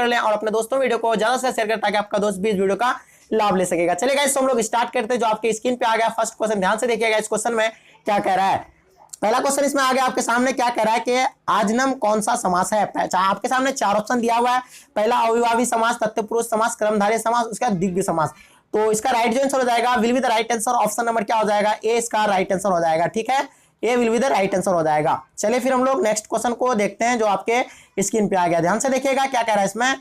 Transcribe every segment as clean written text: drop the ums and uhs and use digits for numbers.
कर लें और अपने दोस्तों वीडियो को ज्यादा से शेयर करें ताकि आपका दोस्त भी इस वीडियो का लाभ ले सकेगा। चलिए गाइस तो हम लोग स्टार्ट करते हैं। जो आपके स्क्रीन पे आ गया फर्स्ट क्वेश्चन, ध्यान से देखिएगा इस क्वेश्चन में क्या कह रहा है। पहला क्वेश्चन इसमें आ गया आपके सामने, क्या कह रहा है कि आजनम कौन सा समास है। आपके सामने 4 ऑप्शन दिया हुआ है। पहला अविभावी समास, तत्पुरुष समास, कर्मधारय समास, उसका द्विगु समास। तो इसका राइट जो आंसर हो जाएगा will be the right answer, option number क्या हो जाएगा ए इसका राइट आंसर हो जाएगा। ठीक है, A will be the right answer हो जाएगा। चलिए फिर हम लोग नेक्स्ट क्वेश्चन को देखते हैं जो आपके स्क्रीन पे आ गया। ध्यान से देखिएगा क्या कह रहा है इसमें,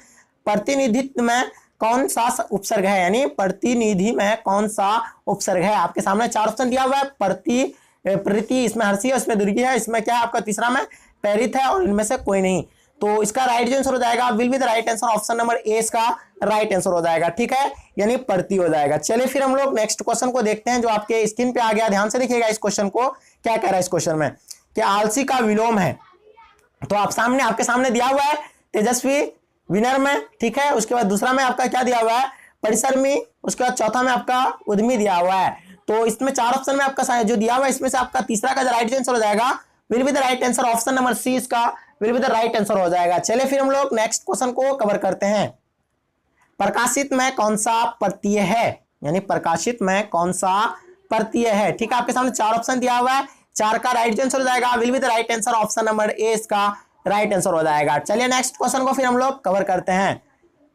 प्रतिनिधित्व में कौन सा उपसर्ग है, यानी प्रतिनिधि में कौन सा उपसर्ग है। आपके सामने 4 ऑप्शन दिया हुआ है। प्रति इसमें हर्षी है, इसमें दुर्गी है, इसमें क्या है आपका तीसरा में पैरित है और इनमें से कोई नहीं। तो इसका राइट जो आंसर हो जाएगा will be the right answer, option number A इसका राइट आंसर हो जाएगा। ठीक है, यानी प्रति हो जाएगा। चलिए फिर हम लोग नेक्स्ट क्वेश्चन को देखते हैं जो आपके स्क्रीन पे आ गया। ध्यान से देखिएगा इस क्वेश्चन को क्या कह रहा है। इस क्वेश्चन में कि आलसी का विलोम है। तो आपके सामने दिया हुआ है तेजस्वी विनम्र, ठीक है। उसके बाद दूसरा में आपका क्या दिया हुआ है, परिश्रमी। उसके बाद चौथा में आपका उद्यमी दिया हुआ है। तो इसमें 4 ऑप्शन में आपका जो दिया हुआ है इसमें से आपका तीसरा का जो राइट आंसर हो जाएगा will be the right answer, option number C इसका will be the right answer हो जाएगा। चलिए फिर हम लोग नेक्स्ट क्वेश्चन को कवर करते हैं। प्रकाशित में कौन सा प्रत्यय है, यानी प्रकाशित में कौन सा प्रत्यय है। ठीक है, आपके सामने 4 ऑप्शन दिया हुआ है। 4 का राइट आंसर हो जाएगा will be the right answer, option number A इसका राइट आंसर हो जाएगा। चलिए नेक्स्ट क्वेश्चन को फिर हम लोग कवर करते हैं।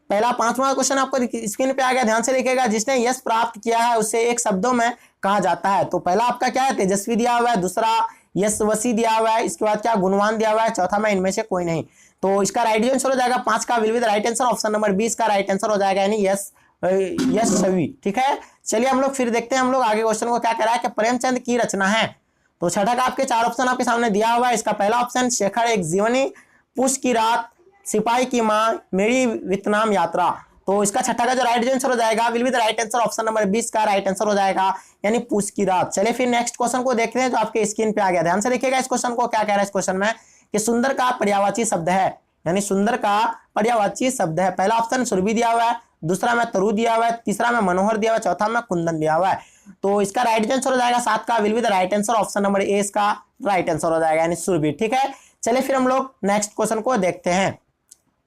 पहला 5वां क्वेश्चन आपको स्क्रीन पे आ गया। ध्यान से देखिएगा, जिसने यश प्राप्त किया है उसे एक शब्दों में कहा जाता है। तो पहला आपका क्या है, तेजस्वी दिया हुआ है। दूसरा यशस्वी दिया हुआ है। इसके बाद क्या, गुणवान दिया हुआ है। चौथा में इनमें से कोई नहीं। तो इसका राइट आंसर हो जाएगा 5 का will be the right answer, option number 20 का राइट आंसर हो जाएगा, यानी यशस्वी। ठीक है, चलिए हम लोग फिर देखते हैं हम लोग आगे क्वेश्चन को क्या कह रहा है कि प्रेमचंद की रचना है। तो छठा का आपके 4 ऑप्शन आपके सामने दिया हुआ है। इसका पहला ऑप्शन शेखर एक जीवनी, पूस की रात, सिपाही की मां, मेरी वियतनाम यात्रा। तो इसका छठा का जो राइट आंसर हो जाएगा will be the right answer, option number 20 का राइट आंसर हो जाएगा, यानी पूस की रात। चलिए फिर नेक्स्ट क्वेश्चन को देखते हैं जो आपके स्क्रीन पे आ गया। ध्यान से देखिएगा इस क्वेश्चन को क्या कह रहा है। इस क्वेश्चन में कि सुंदर का पर्यायवाची शब्द है, यानी सुंदर का पर्यायवाची शब्द है। पहला ऑप्शन सुरभि दिया हुआ है। दूसरा में तरु दिया हुआ है। तीसरा में मनोहर दिया हुआ है। चौथा में कुंदन दिया हुआ है। तो इसका राइट आंसर हो जाएगा 7 का will be the right answer, option number A इसका राइट आंसर हो जाएगा, यानी सुरभि। ठीक है, चलिए फिर हम लोग नेक्स्ट क्वेश्चन को देखते हैं।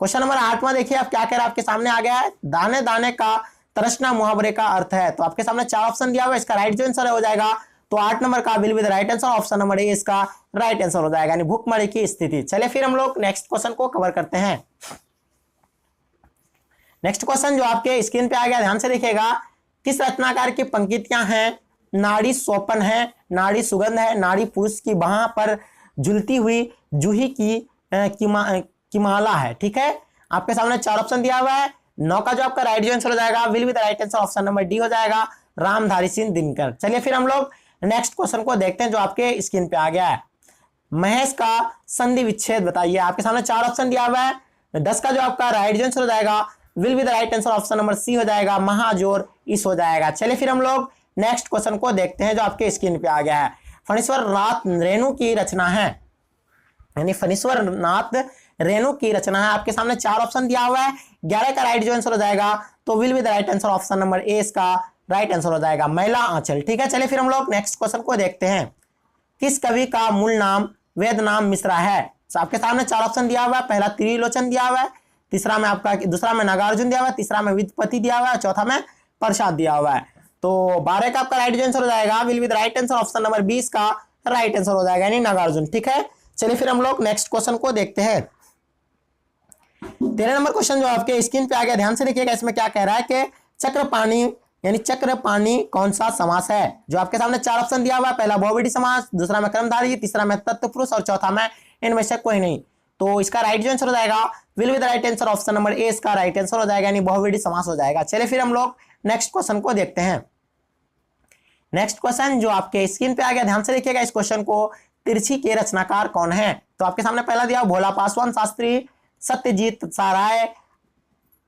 क्वेश्चन नंबर 8वां देखिए आप क्या कह रहा है। आपके सामने आ गया है, दाने दाने का तरसना मुहावरे का अर्थ है। तो आपके सामने 4 ऑप्शन दिया हुआ है। इसका राइट जो आंसर हो जाएगा तो 8 नंबर का will be the right answer, option number A इसका राइट आंसर हो जाएगा, यानी भूखमरी की स्थिति। चलिए फिर हम लोग नेक्स्ट क्वेश्चन को कवर करते हैं। नेक्स्ट क्वेश्चन जो आपके स्क्रीन पे आ गया, ध्यान से देखिएगा, किस रचनाकार की पंक्तियां हैं। नाड़ी सोपन है, नाड़ी सुगंध है, नाड़ी पुरुष की बाह पर झुलती हुई जूही की माला है। ठीक है, आपके सामने 4 ऑप्शन दिया हुआ है। 9 का जो आपका राइट आंसर हो जाएगा will be the right answer, option number D हो जाएगा, रामधारी सिंह दिनकर। चलिए फिर हम लोग नेक्स्ट क्वेश्चन को देखते हैं जो आपके स्क्रीन पे आ गया है। महेश का संधि विच्छेद बताइए। आपके सामने 4 ऑप्शन दिया हुआ है। 10 का जो आपका राइट आंसर हो जाएगा will be the right answer, option number C हो जाएगा, महाजोर इस हो जाएगा। चलिए फिर हम लोग नेक्स्ट क्वेश्चन को देखते हैं जो आपके स्क्रीन पे आ गया है। फणीश्वर नाथ रेणु की रचना है, यानी फणीश्वर नाथ रेणु की रचना है। आपके सामने 4 ऑप्शन दिया हुआ है। 11 का राइट जो आंसर हो जाएगा तो will be the right answer, option number A इसका राइट आंसर हो जाएगा, मैला आंचल। ठीक है, चलिए फिर हम लोग नेक्स्ट क्वेश्चन को देखते हैं। किस कवि का मूल नाम वेद नाम मिश्रा है। तो आपके सामने 4 ऑप्शन दिया हुआ है। पहला त्रिलोचन दिया हुआ है। तीसरा में आपका, दूसरा में नागार्जुन दिया हुआ है। तीसरा में विद्यापति दिया हुआ है। चौथा में प्रसाद दिया हुआ है। तो 12 का आपका राइट आंसर हो जाएगा will be the right answer, option number 20 का राइट आंसर हो जाएगा, यानी नागार्जुन। ठीक है, चलिए फिर हम लोग नेक्स्ट क्वेश्चन को देखते हैं। 13 नंबर क्वेश्चन जो आपके स्क्रीन पे आ गया, ध्यान से देखिएगा, इसमें क्या कह रहा है कि चक्रपाणी, यानी चक्रपाणी कौन सा समास है। जो आपके सामने 4 ऑप्शन दिया हुआ है। पहला बहुव्रीहि समास, दूसरा में कर्मधारय, तीसरा में तत्पुरुष और चौथा में इनमें से कोई नहीं। तो इसका राइट जो आंसर हो जाएगा will be the right answer, option number A इसका राइट आंसर हो जाएगा, यानी बहुव्रीहि समास हो जाएगा। चलिए फिर हम लोग नेक्स्ट क्वेश्चन को देखते हैं। नेक्स्ट क्वेश्चन जो आपके स्क्रीन पे आ गया, ध्यान से देखिएगा इस क्वेश्चन को। तिरछी के रचनाकार कौन है। तो आपके सामने पहला दिया भोला पासवान शास्त्री, सत्यजीत साराय,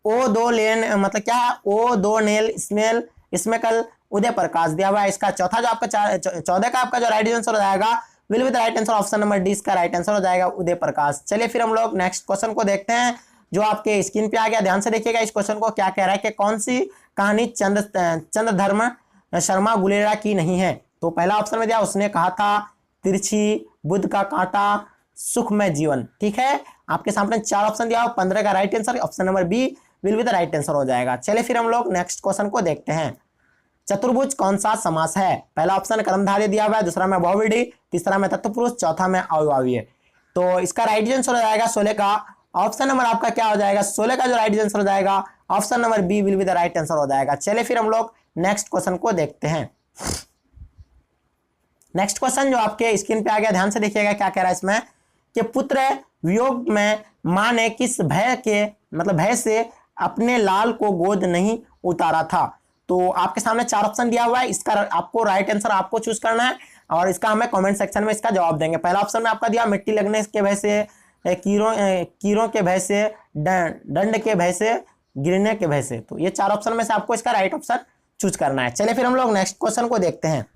ओ दो लेन, मतलब क्या है, ओ दो नेल स्मेल स्मेकल, उदय प्रकाश दिया हुआ है। इसका चौथा जो आपका 14 का आपका जो राइट आंसर हो जाएगा will be the right answer, option number D इसका राइट आंसर हो जाएगा, उदय प्रकाश। चलिए फिर हम लोग नेक्स्ट क्वेश्चन को देखते हैं जो आपके स्क्रीन पे आ गया। ध्यान से देखिएगा इस क्वेश्चन को क्या कह रहा है कि कौन सी कहानी चंद्रधर्म शर्मा गुलेरा की नहीं है। तो पहला ऑप्शन में दिया, उसने कहा था, तिरछी, बुद्ध का कांटा, सुखमय जीवन। ठीक है, आपके सामने 4 ऑप्शन दिया हुआ, 15 का right answer option number B will be the right answer हो जाएगा। चलिए फिर हम लोग नेक्स्ट क्वेश्चन को देखते हैं। चतुर्भुज कौन सा समास है? पहला ऑप्शन कर्मधारय दिया हुआ है, दूसरा में बहुव्रीहि, तीसरा में तत्पुरुष, चौथा में अव्ययभावीय। तो इसका राइट आंसर हो जाएगा 16 का ऑप्शन नंबर आपका क्या हो जाएगा? 16 का जो राइट आंसर हो जाएगा option number B will be the right answer हो जाएगा। चलिए फिर हम लोग नेक्स्ट क्वेश्चन को देखते हैं। नेक्स्ट क्वेश्चन जो आपके स्क्रीन पे आ गया, ध्यान से देखिएगा क्या कह रहा है इसमें कि पुत्र वियोग में मां ने किस भय से अपने लाल को गोद नहीं उतारा था? तो आपके सामने 4 ऑप्शन दिया हुआ है, इसका आपको राइट आंसर आपको चूज करना है और इसका हमें कमेंट सेक्शन में इसका जवाब देंगे। पहला ऑप्शन में आपका दिया मिट्टी लगने के भय से, कीड़ों के भय से, दंड के भय से, गिरने के भय से। तो ये 4 ऑप्शन में से आपको इसका राइट ऑप्शन चूज करना है। चलिए फिर हम लोग नेक्स्ट क्वेश्चन को देखते हैं।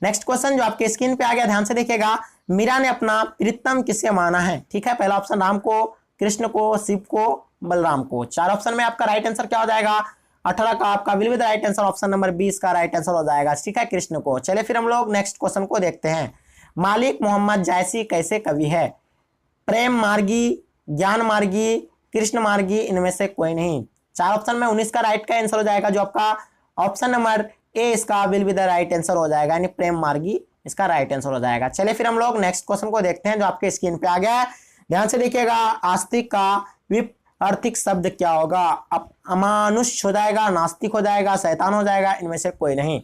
नेक्स्ट क्वेश्चन जो आपके स्क्रीन पे आ गया, ध्यान से देखिएगा। मीरा ने अपना प्रीतम किसे माना है? ठीक है, पहला ऑप्शन राम को, कृष्ण को, शिव को, बलराम को। 4 ऑप्शन में आपका राइट आंसर क्या हो जाएगा? 18 का आपका will be the right answer option number 20 का राइट आंसर हो जाएगा। ठीक है, कृष्ण को। चलिए फिर हम लोग नेक्स्ट क्वेश्चन को देखते हैं। मालिक मोहम्मद जायसी कैसे कवि है? प्रेम मार्गी, ज्ञान मार्गी, कृष्ण मार्गी, इनमें से कोई नहीं। 4 ऑप्शन में 19 का राइट का आंसर हो जाएगा, जो आपका ऑप्शन नंबर ए इसका will be the right answer हो जाएगा, यानी प्रेम मार्गी इसका राइट आंसर हो जाएगा। चलिए फिर हम लोग नेक्स्ट क्वेश्चन को देखते हैं जो आपके स्क्रीन पे आ गया है। ध्यान से देखिएगा। आस्तिक का विपरीत शब्द क्या होगा? अमानुष हो जाएगा, नास्तिक हो जाएगा, शैतान हो जाएगा, इनमें से कोई नहीं।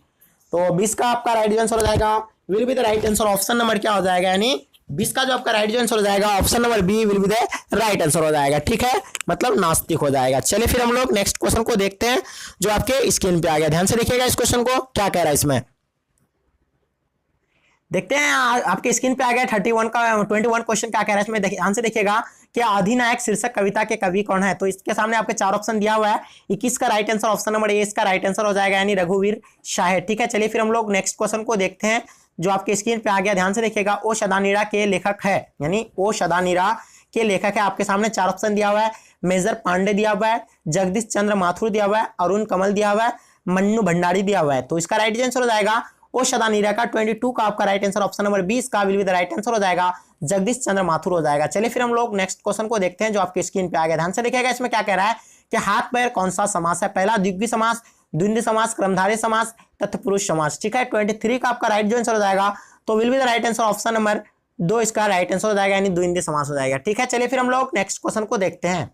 तो 20 का आपका राइट आंसर हो जाएगा will be the right answer option number क्या हो जाएगा, यानी 20 का जो आपका राइट आंसर हो जाएगा option number B will be the right answer हो जाएगा। ठीक है, मतलब नास्तिक हो जाएगा। चलिए फिर हम लोग नेक्स्ट क्वेश्चन को देखते हैं जो आपके स्क्रीन पे आ गया। ध्यान से देखिएगा इस क्वेश्चन को क्या कह रहा है इसमें। देखते हैं आपके स्क्रीन पे आ गया 21 क्वेश्चन क्या कह रहा है इसमें। ध्यान से देखिएगा कि अधिनायक शीर्षक कविता के कवि कौन है? तो इसके सामने आपके 4 ऑप्शन दिया हुआ है। 21 का right answer option number A इसका राइट आंसर हो जाएगा, यानी रघुवीर शाह। ठीक है, चलिए फिर हम लोग नेक्स्ट क्वेश्चन को देखते हैं जो आपके स्क्रीन पे आ गया। ध्यान से देखिएगा। ओ शदानीरा के लेखक है, यानी ओ शदानीरा के लेखक है। आपके सामने 4 ऑप्शन दिया हुआ है। मेजर पांडे दिया हुआ है, जगदीश चंद्र माथुर दिया हुआ है, अरुण कमल दिया हुआ है, मन्नू भंडारी दिया हुआ है। तो इसका राइट आंसर हो जाएगा ओ शदानीरा का 22 का आपका राइट आंसर ऑप्शन नंबर 20 का will be the right answer हो जाएगा, जगदीश चंद्र माथुर हो जाएगा। चलिए फिर हम लोग नेक्स्ट क्वेश्चन को देखते हैं जो आपके स्क्रीन पे आ गया। ध्यान से देखिएगा इसमें क्या कह रहा है कि हाथ पैर कौन सा समास है? पहला द्विग्वी समास, द्वंद्वी समास, कर्मधारय समास, तत्पुरुष समास। ठीक है, 23 का आपका राइट आंसर हो जाएगा, तो will be the right answer option number 2 इसका राइट आंसर हो जाएगा, यानी द्वंद्वी समास हो जाएगा। ठीक है, चलिए फिर हम लोग नेक्स्ट क्वेश्चन को देखते हैं।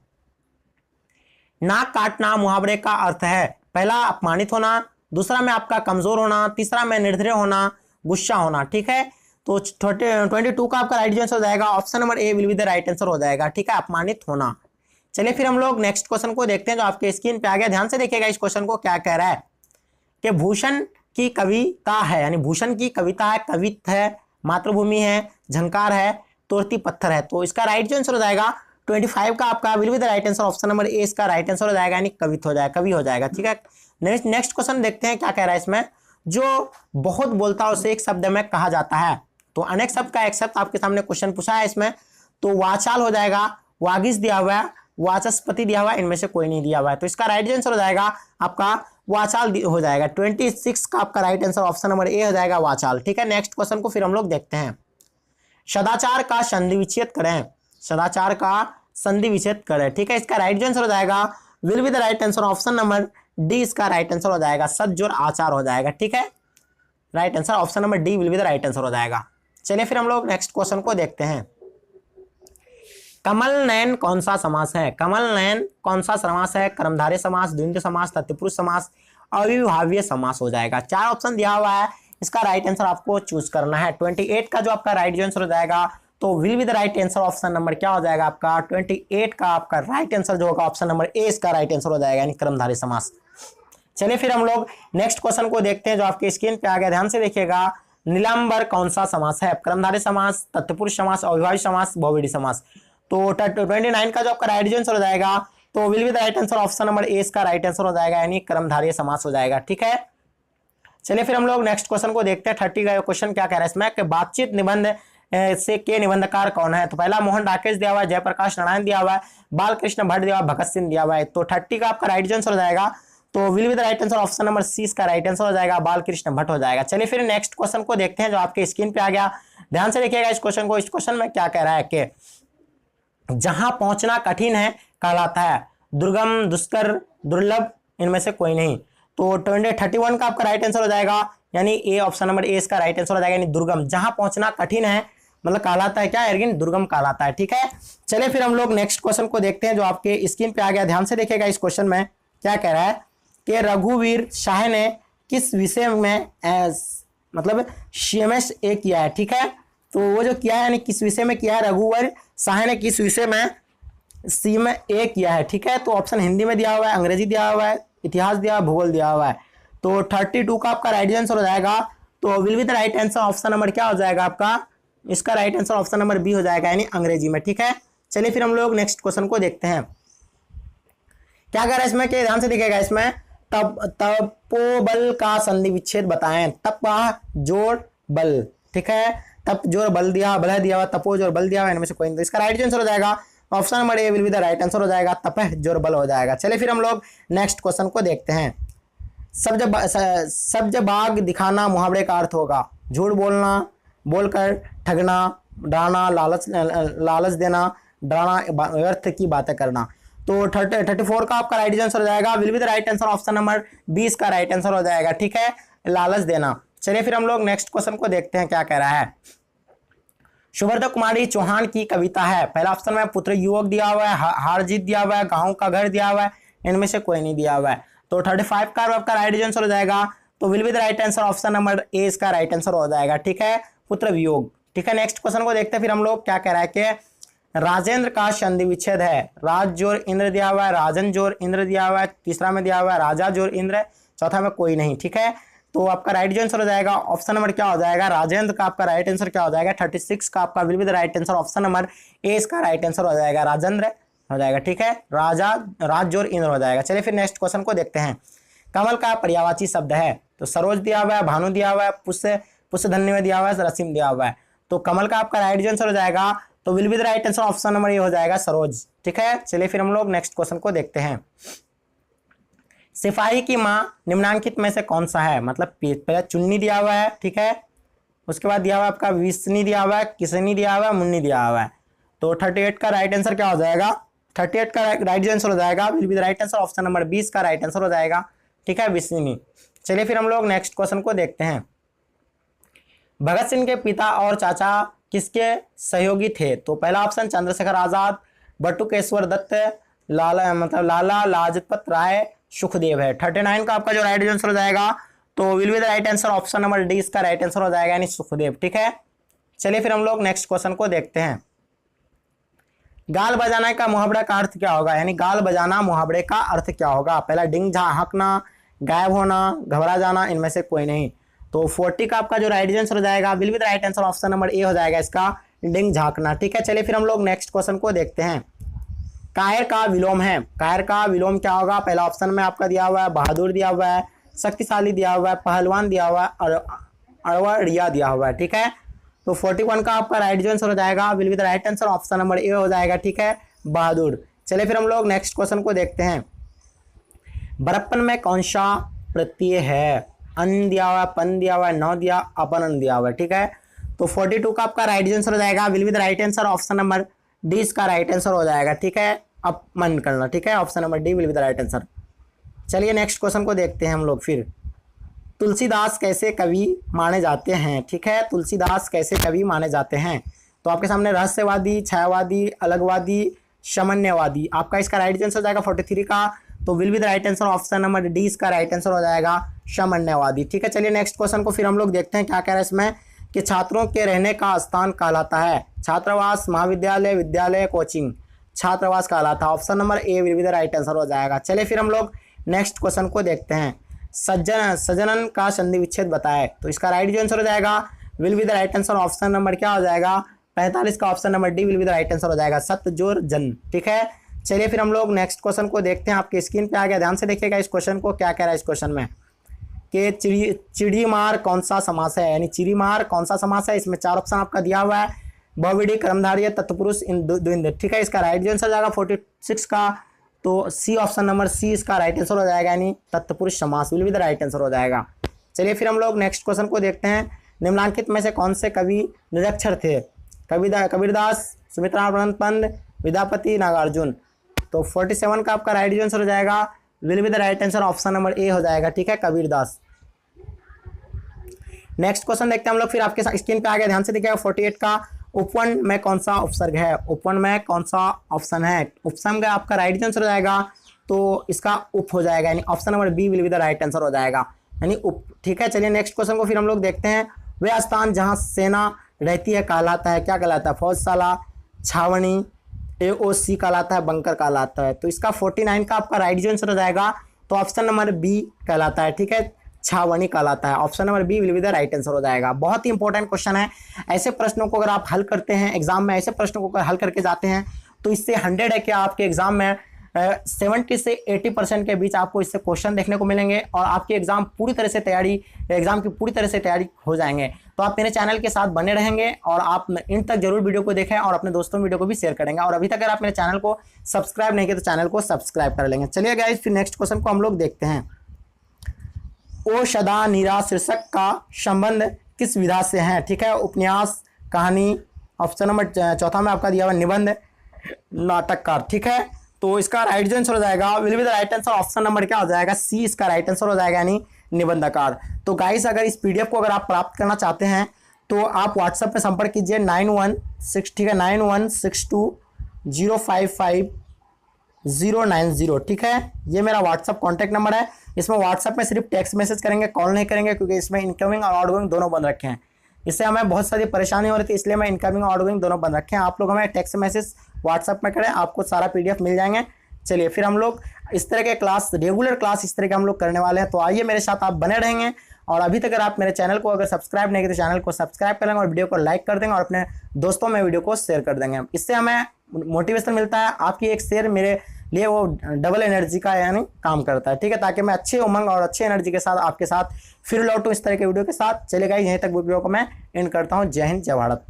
नाक काटना मुहावरे का अर्थ है? पहला अपमानित होना, दूसरा में आपका कमजोर होना, तीसरा में निर्दय होना, गुस्सा होना। ठीक है, तो 22 का आपका राइट आंसर हो जाएगा option number A will be the right answer हो जाएगा। ठीक है, अपमानित होना। चलिए फिर हम लोग नेक्स्ट क्वेश्चन को देखते हैं जो आपके स्क्रीन पे आ गया। ध्यान से देखिएगा इस क्वेश्चन को क्या कह रहा है कि भूषण की कविता है, यानी भूषण की कविता है, कवित है, मातृभूमि है, झंकार है, तोरती पत्थर है। तो इसका राइट आंसर हो जाएगा 25 का आपका will be the right answer option number A इसका राइट आंसर हो जाएगा, यानी कवित हो जाएगा, कवि हो जाएगा। ठीक है, नेक्स्ट क्वेश्चन देखते हैं क्या कह रहा है इसमें। जो बहुत बोलता है उसे एक शब्द में कहा जाता है। तो अनेक शब्द का एक शब्द आपके सामने क्वेश्चन पूछा है इसमें, तो वाचाल हो जाएगा, वागिश दिया हुआ है, वाचस्पति दिया हुआ है, इनमें से कोई नहीं दिया हुआ है। तो इसका राइट आंसर हो जाएगा आपका वाचाल हो जाएगा। 26 का आपका right answer option number A हो जाएगा, वाचाल। ठीक है, नेक्स्ट क्वेश्चन को फिर हम लोग देखते हैं। सदाचार का संधि विच्छेद करें, सदाचार का संधि विच्छेद करें। ठीक है, इसका राइट आंसर हो जाएगा will be the right answer option number D इसका राइट आंसर हो जाएगा, सज्जोर आचार हो जाएगा। ठीक है, right answer option number D will be the right answer हो जाएगा। चलिए फिर हम लोग नेक्स्ट क्वेश्चन को देखते हैं। कमल नयन कौन सा समास है? कमल नयन कौन सा समास है? कर्मधारय समास, द्वंद्व समास, तत्पुरुष समास, अविभाज्य समास हो जाएगा। 4 ऑप्शन दिया हुआ है, इसका राइट आंसर आपको चूज करना है। 28 का जो आपका राइट आंसर हो जाएगा, तो will be the right answer option number क्या हो जाएगा आपका 28 का आपका राइट आंसर जो होगा ऑप्शन नंबर ए इसका राइट आंसर हो जाएगा, यानी कर्मधारय समास। चलिए फिर हम लोग नेक्स्ट क्वेश्चन को देखते हैं जो आपके स्क्रीन पे आ गया। ध्यान से देखिएगा। नीलांबर कौन सा समास है? कर्मधारय समास, तत्पुरुष समास, अविभाज्य समास, बहुव्रीहि समास। तो 29 का जो आपका राइट आंसर हो जाएगा, तो will be the right answer option number A इसका राइट आंसर हो जाएगा, यानी कर्मधारय समास हो जाएगा। ठीक है, चलिए फिर हम लोग नेक्स्ट क्वेश्चन को देखते हैं। 30 का क्वेश्चन क्या कह रहा है इसमें कि बातचीत निबंध से के निबंधकार कौन है? तो पहला मोहन राकेश दिया हुआ है, जयप्रकाश नारायण दिया हुआ है, बालकृष्ण भट्ट दिया हुआ, भगत सिंह दिया हुआ है। तो 30 का आपका राइट आंसर हो जाएगा, तो will be the right answer option number C इसका राइट आंसर हो जाएगा, बालकृष्ण भट्ट हो जाएगा। चलिए फिर नेक्स्ट क्वेश्चन को देखते हैं जो आपके स्क्रीन पे आ गया। ध्यान से देखिएगा इस क्वेश्चन को। इस क्वेश्चन में क्या कह रहा है कि जहां पहुंचना कठिन है कहलाता है दुर्गम, दुष्कर, दुर्लभ, इनमें से कोई नहीं। तो 31 का आपका राइट आंसर हो जाएगा, यानी ए, ऑप्शन नंबर ए इसका राइट आंसर हो जाएगा, यानी दुर्गम। जहां पहुंचना कठिन है मतलब कहलाता है क्या एर्गिन, दुर्गम कहलाता है। ठीक है, चलिए फिर हम लोग नेक्स्ट क्वेश्चन को देखते हैं जो आपके स्क्रीन पे आ गया। ध्यान से देखिएगा इस क्वेश्चन में क्या कह रहा है कि रघुवीर शाह ने किस विषय में मतलब CMS ए किया है। ठीक है, तो वो जो किया है यानी किस विषय में किया है, रघुवीर शाह ने किस विषय में CMS ए किया है। ठीक है, तो ऑप्शन हिंदी में दिया हुआ है, अंग्रेजी दिया हुआ है, इतिहास दिया, भूगोल दिया हुआ है। तो 32 का आपका राइट आंसर हो जाएगा। तो will be the right answer option number क्या हो जाएगा आपका, इसका right answer option number B हो जाएगा, यानी अंग्रेजी में। ठीक है, चलिए फिर हम लोग नेक्स्ट क्वेश्चन को देखते हैं क्या कह रहा है इसमें, कि ध्यान से देखिएगा इसमें तपोबल का संधि विच्छेद बताएं। तप जोड़ बल, ठीक है, तप जोड़ बल दिया, बल दिया हुआ, तपो जोड़ बल दिया हुआ, इनमें से कोई नहीं। तो इसका राइट आंसर हो जाएगा option number A will be the right answer हो जाएगा, तपह जोड़ बल हो जाएगा। चलिए फिर हम लोग नेक्स्ट क्वेश्चन को देखते हैं। सब्ज बाग दिखाना मुहावरे का अर्थ होगा झूठ बोलना, बोलकर ठगना, डराना, लालच देना, डराना, व्यर्थ की बातें करना। तो 34 का आपका राइट आंसर हो जाएगा, will be the right answer option number 20 का राइट आंसर हो जाएगा। ठीक है, लालच देना। चलिए फिर हम लोग नेक्स्ट क्वेश्चन को देखते हैं क्या कह रहा है। सुब्रता कुमारी चौहान की कविता है। पहला ऑप्शन में पुत्र युवक दिया हुआ है, हार जीत दिया हुआ है, गाँव का घर दिया हुआ है, इनमें से कोई नहीं दिया हुआ है। तो 35 का आपका राइट आंसर हो जाएगा। तो will be the right answer option number A इसका राइट आंसर हो जाएगा। ठीक है, पुत्र वियोग। ठीक है, नेक्स्ट क्वेश्चन को देखते हैं फिर हम लोग क्या कह रहा है कि राजेंद्र का संधि विच्छेद है। राज जोर इंद्र दिया हुआ है, राजन जोर इंद्र दिया हुआ है, तीसरा में दिया हुआ है राजा जोर इंद्र, चौथा में कोई नहीं। ठीक है, तो आपका राइट आंसर हो जाएगा ऑप्शन नंबर क्या हो जाएगा, राजेंद्र का आपका राइट आंसर क्या हो जाएगा। 36 का आपका will be the right answer option number A इसका राइट आंसर हो जाएगा, राजेंद्र हो जाएगा। ठीक है, राज जोर इंद्र हो जाएगा। चलिए फिर नेक्स्ट क्वेश्चन को देखते हैं। कमल का पर्यायवाची शब्द है। तो सरोज दिया हुआ है, भानु दिया हुआ है, पुष्यधन्य में दिया हुआ है, रसीम दिया हुआ है। तो कमल का आपका राइट आंसर हो जाएगा। तो will be the right answer option number ये हो जाएगा सरोज। ठीक है, चलिए फिर हम लोग नेक्स्ट क्वेश्चन को देखते हैं। सिपाही की मां निम्नांकित में से कौन सा है। मतलब पहले चुन्नी दिया हुआ है, ठीक है, उसके बाद दिया हुआ है आपका विष्णी दिया हुआ है, किसनी दिया हुआ है, मुन्नी दिया हुआ है। तो 38 का राइट आंसर क्या हो जाएगा, 38 का राइट आंसर हो जाएगा, will be the right answer option number 20 का राइट आंसर हो जाएगा। ठीक है, विष्णी। चलिए फिर हम लोग नेक्स्ट क्वेश्चन को देखते हैं। भगत सिंह के पिता और चाचा किसके सहयोगी थे। तो पहला ऑप्शन चंद्रशेखर आजाद, बटुकेश्वर दत्त, लाला लाजपत राय, सुखदेव है। 39 का आपका जो राइट आंसर हो जाएगा, तो will be the right answer option number D इसका राइट आंसर हो जाएगा, यानी सुखदेव। ठीक है, चलिए फिर हम लोग नेक्स्ट क्वेश्चन को देखते हैं। गाल बजाना का मुहावरे का अर्थ क्या होगा, यानी गाल बजाना मुहावरे का अर्थ क्या होगा। पहला डिंग झांकना, गायब होना, घबरा जाना, इनमें से कोई नहीं। तो 40 का आपका जो राइट आंसर हो जाएगा, will be the right answer option number A हो जाएगा इसका, डिंग झांकना। ठीक है, चलिए फिर हम लोग नेक्स्ट क्वेश्चन को देखते हैं। कायर का विलोम है। कायर का विलोम क्या होगा। पहला ऑप्शन में आपका दिया हुआ है बहादुर दिया हुआ है, शक्तिशाली दिया हुआ है, पहलवान दिया हुआ है, और अड़वड़िया दिया हुआ है। ठीक है, तो 41 का आपका राइट आंसर हो जाएगा, will be the right answer option number A हो जाएगा। ठीक है, बहादुर। चलिए फिर हम लोग नेक्स्ट क्वेश्चन को देखते हैं। बड़प्पन में कौन सा प्रत्यय है। अन दिया हुआ है, पन दिया हुआ है, न दिया, अपन दिया हुआ है। ठीक है, तो 42 का आपका राइट आंसर हो जाएगा, will be the right answer option number D इसका राइट आंसर हो जाएगा। ठीक है, अब मन करना। ठीक है, option number D will be the right answer. चलिए नेक्स्ट क्वेश्चन को देखते हैं हम लोग फिर। तुलसीदास कैसे कवि माने जाते हैं। ठीक है, तुलसीदास कैसे कवि माने जाते हैं। तो आपके सामने रहस्यवादी, छायावादी, अलगवादी, सामान्यवादी। आपका इसका राइट आंसर हो जाएगा 43 का, तो will be the right answer option number D इसका राइट आंसर हो जाएगा, सामान्यवादी। ठीक है, चलिए नेक्स्ट क्वेश्चन को फिर हम लोग देखते हैं क्या कह रहा है इसमें, कि छात्रों के रहने का स्थान कहलाता है। छात्रावास, महाविद्यालय, विद्यालय, कोचिंग। छात्रावास कहलाता है, option number A will be the right answer हो जाएगा। चलिए फिर हम लोग नेक्स्ट क्वेश्चन को देखते हैं। सज्जनन का संधि विच्छेद बताए। तो इसका राइट आंसर हो जाएगा, will be the right answer option number क्या हो जाएगा, 45 का option number D will be the right answer हो जाएगा, सत्य जोर जन। ठीक है, चलिए फिर हम लोग नेक्स्ट क्वेश्चन को देखते हैं। आपके स्क्रीन पे आ गया, ध्यान से देखिएगा इस क्वेश्चन को। क्या कह रहा है इस क्वेश्चन में, कि चिड़ीमार कौन सा समास है, यानी चिड़ीमार कौन सा समास है। इसमें 4 ऑप्शन आपका दिया हुआ है, बहुविधि, कर्मधारय, तत्पुरुष, द्वंद्व। ठीक है, इसका राइट आंसर हो जाएगा 46 का, तो सी ऑप्शन नंबर सी इसका राइट आंसर हो जाएगा, यानी तत्पुरुष समास will be the right answer हो जाएगा। चलिए फिर हम लोग नेक्स्ट क्वेश्चन को देखते हैं। निम्नलिखित में से कौन से कवि निरक्षर थे? कबीरदास, सुमित्रानंद पंत, विद्यापति, नागार्जुन। तो 47 का आपका राइट आंसर हो जाएगा, will be the right answer option number A हो जाएगा, ठीक है, कबीरदास। नेक्स्ट क्वेश्चन देखते हैं हम लोग, फिर आपके स्क्रीन पे आ गया, ध्यान से देखिएगा। 48 का उपवन में कौन सा उपसर्ग है? उपवन में कौन सा ऑप्शन है? उपसर्ग का आपका राइट आंसर हो जाएगा, तो इसका उप हो जाएगा, यानी option number B will be the right answer हो जाएगा, यानी उप, ठीक है। चलिए नेक्स्ट क्वेश्चन को फिर हम लोग देखते हैं। वह स्थान जहां सेना रहती है कहलाता है, क्या कहलाता है? फौजशाला, छावनी, AOC कहलाता है, बंकर कहलाता है। तो इसका 49 का आपका राइट आंसर हो जाएगा, तो ऑप्शन नंबर बी कहलाता है, ठीक है, छावनी कहलाता है। Option number B will be the right answer हो जाएगा। बहुत ही इंपॉर्टेंट क्वेश्चन है। ऐसे प्रश्नों को अगर आप हल करते हैं एग्जाम में, ऐसे प्रश्नों को अगर हल करके जाते हैं तो इससे 100 है कि आपके एग्जाम में 70 से 80% के बीच आपको इससे क्वेश्चन देखने को मिलेंगे और आपकी एग्जाम की पूरी तरह से तैयारी हो जाएंगे। तो आप मेरे चैनल के साथ बने रहेंगे और आप इन तक जरूर वीडियो को देखें और अपने दोस्तों में वीडियो को भी शेयर करेंगे। और अभी तक अगर आप मेरे चैनल को सब्सक्राइब नहीं किया तो चैनल को सब्सक्राइब कर लेंगे। चलिए गाइस, फिर नेक्स्ट क्वेश्चन को हम लोग देखते हैं। ओ सदा नीरा शीर्षक का संबंध किस विधा से है? ठीक है, उपन्यास, कहानी, ऑप्शन नंबर चौथा में आपका दिया हुआ निबंध, नाटककार, ठीक है। तो इसका राइट आंसर हो जाएगा, will be the right answer option number क्या हो जाएगा? सी इसका राइट आंसर हो जाएगा, यानी निबंधकार। तो गाइस, अगर इस पीडीएफ को अगर आप प्राप्त करना चाहते हैं तो आप व्हाट्सएप में संपर्क कीजिए 9162 ठीक है 9162055090, ठीक है। ये मेरा व्हाट्सएप कॉन्टैक्ट नंबर है। इसमें व्हाट्सएप में सिर्फ टेक्स्ट मैसेज करेंगे, कॉल नहीं करेंगे, क्योंकि इसमें इनकमिंग और आउटगोइंग दोनों बंद रखे हैं। इससे हमें बहुत सारी परेशानी हो रही थी, इसलिए मैं इनकमिंग और आउटगोइंग दोनों बंद रखे हैं। आप लोग हमें टेक्स्ट मैसेज व्हाट्सएप में करें, आपको सारा पीडीएफ मिल जाएंगे। चलिए, फिर हम लोग इस तरह के क्लास, रेगुलर क्लास इस तरह के हम लोग करने वाले हैं। तो आइए मेरे साथ, आप बने रहेंगे। और अभी तक अगर आप मेरे चैनल को अगर सब्सक्राइब नहीं किए तो चैनल को सब्सक्राइब कर लेंगे और वीडियो को लाइक कर देंगे और अपने दोस्तों में वीडियो को शेयर कर देंगे। इससे हमें मोटिवेशन मिलता है। आपकी एक शेयर मेरे लिए वो डबल एनर्जी का यानी काम करता है, ठीक है, ताकि मैं अच्छे उमंग और अच्छे एनर्जी के साथ आपके साथ फिर लौटूं इस तरह के वीडियो के साथ। चलेगा, यहीं तक वीडियो को मैं एंड करता हूँ। जय हिंद, जय भारत।